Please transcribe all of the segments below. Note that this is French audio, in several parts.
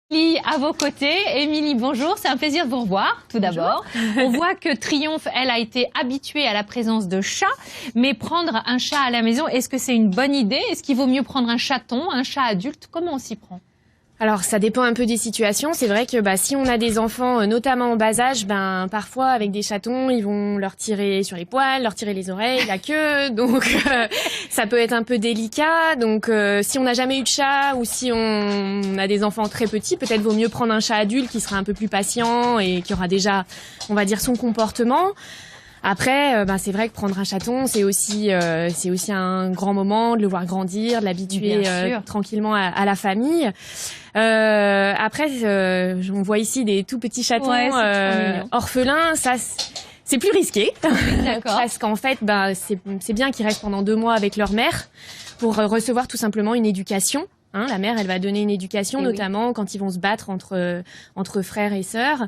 Émilie à vos côtés. Émilie, bonjour, c'est un plaisir de vous revoir tout d'abord. On voit que Triomphe, elle, a été habituée à la présence de chats, mais prendre un chat à la maison, est-ce que c'est une bonne idée? Est-ce qu'il vaut mieux prendre un chaton, un chat adulte? Comment on s'y prend? Alors, ça dépend un peu des situations. C'est vrai que si on a des enfants, notamment en bas âge, parfois, avec des chatons, ils vont leur tirer sur les poils, leur tirer les oreilles, la queue. Donc, ça peut être un peu délicat. Donc, si on n'a jamais eu de chat ou si on a des enfants très petits, peut-être vaut mieux prendre un chat adulte qui sera un peu plus patient et qui aura déjà, on va dire, son comportement. Après, c'est vrai que prendre un chaton, c'est aussi un grand moment de le voir grandir, de l'habituer tranquillement à la famille. Après, on voit ici des tout petits chatons orphelins. Ça, c'est plus risqué. D'accord. Parce qu'en fait, c'est bien qu'ils restent pendant 2 mois avec leur mère pour recevoir tout simplement une éducation. La mère, elle va donner une éducation, notamment quand ils vont se battre entre frères et sœurs.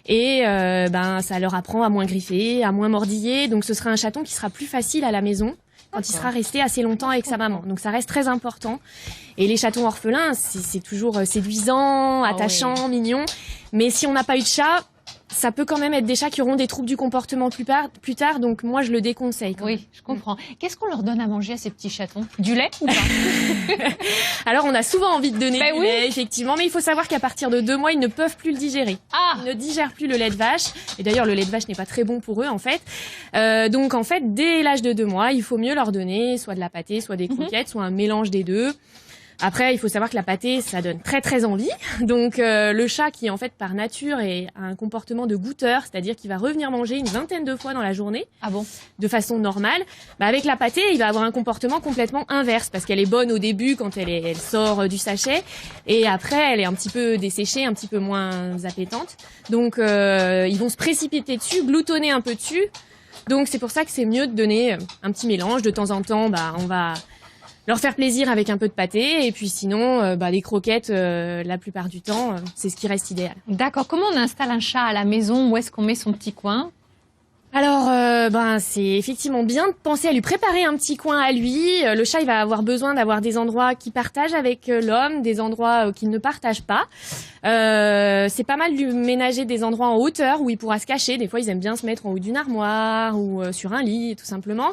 Et ça leur apprend à moins griffer, à moins mordiller. Donc ce sera un chaton qui sera plus facile à la maison quand il sera resté assez longtemps avec sa maman. Donc ça reste très important. Et les chatons orphelins, c'est toujours séduisant, attachant, mignon. Mais si on n'a pas eu de chat, ça peut quand même être des chats qui auront des troubles du comportement plus tard, donc moi je le déconseille. Oui, je comprends. Qu'est-ce qu'on leur donne à manger à ces petits chatons? Du lait ou pas? Alors on a souvent envie de donner du lait, effectivement, mais il faut savoir qu'à partir de 2 mois, ils ne peuvent plus le digérer. Ils ne digèrent plus le lait de vache, et d'ailleurs le lait de vache n'est pas très bon pour eux en fait. Donc en fait, dès l'âge de 2 mois, il faut mieux leur donner soit de la pâtée, soit des croquettes, soit un mélange des deux. Après, il faut savoir que la pâtée, ça donne très très envie. Donc le chat qui en fait par nature a un comportement de goûteur, c'est-à-dire qu'il va revenir manger une 20aine de fois dans la journée, de façon normale, avec la pâtée, il va avoir un comportement complètement inverse parce qu'elle est bonne au début quand elle sort du sachet et après elle est un petit peu desséchée, un petit peu moins appétante. Donc ils vont se précipiter dessus, gloutonner un peu dessus. Donc c'est pour ça que c'est mieux de donner un petit mélange. De temps en temps, on va leur faire plaisir avec un peu de pâté et puis sinon les croquettes la plupart du temps c'est ce qui reste idéal. D'accord. Comment on installe un chat à la maison? Où est-ce qu'on met son petit coin? Alors c'est effectivement bien de penser à lui préparer un petit coin à lui. Le chat il va avoir besoin d'avoir des endroits qu'il partage avec l'homme, des endroits qu'il ne partage pas. C'est pas mal de lui ménager des endroits en hauteur où il pourra se cacher. Des fois ils aiment bien se mettre en haut d'une armoire ou sur un lit tout simplement.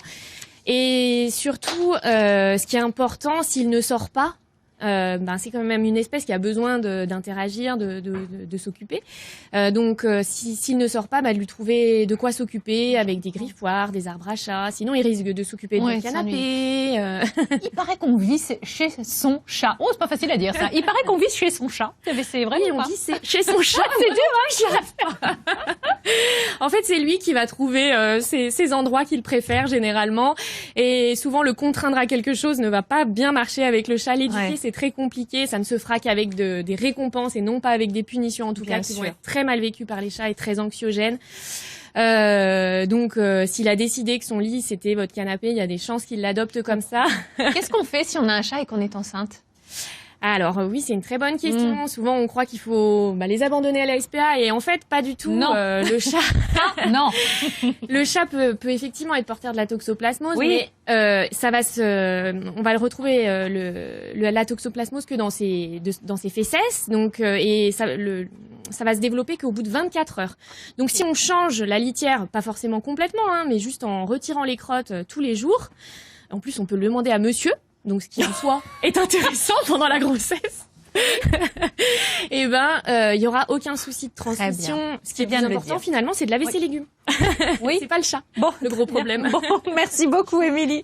Et surtout, ce qui est important, s'il ne sort pas, c'est quand même une espèce qui a besoin d'interagir, de s'occuper. Donc, s'il ne sort pas, de lui trouver de quoi s'occuper avec des griffoirs, des arbres à chat. Sinon, il risque de s'occuper du canapé. Il paraît qu'on vit chez son chat. Oh, c'est pas facile à dire ça. Il paraît qu'on vit chez son chat. C'est vrai ou pas? On dit chez son chat. C'est dur, hein, pas. En fait, c'est lui qui va trouver ses endroits qu'il préfère généralement. Et souvent, le contraindre à quelque chose ne va pas bien marcher avec le chat. L'éduquer, c'est très compliqué. Ça ne se fera qu'avec des récompenses et non pas avec des punitions, en tout cas, qui vont être très mal vécues par les chats et très anxiogènes. Donc, s'il a décidé que son lit, c'était votre canapé, il y a des chances qu'il l'adopte comme ça. Qu'est-ce qu'on fait si on a un chat et qu'on est enceinte? Alors oui, c'est une très bonne question. Souvent, on croit qu'il faut les abandonner à la SPA et en fait, pas du tout. Non. Le chat, non. Le chat peut effectivement être porteur de la toxoplasmose, mais on va le retrouver la toxoplasmose que dans ses fécesses, donc et ça va se développer qu'au bout de 24 heures. Donc si on change la litière, pas forcément complètement, mais juste en retirant les crottes tous les jours. En plus, on peut le demander à monsieur. Donc, ce qui en soi est intéressant pendant la grossesse. Et il y aura aucun souci de transmission. Ce qui est bien important, finalement, c'est de laver ses légumes. Oui. C'est pas le chat. Le gros problème. Merci beaucoup, Émilie.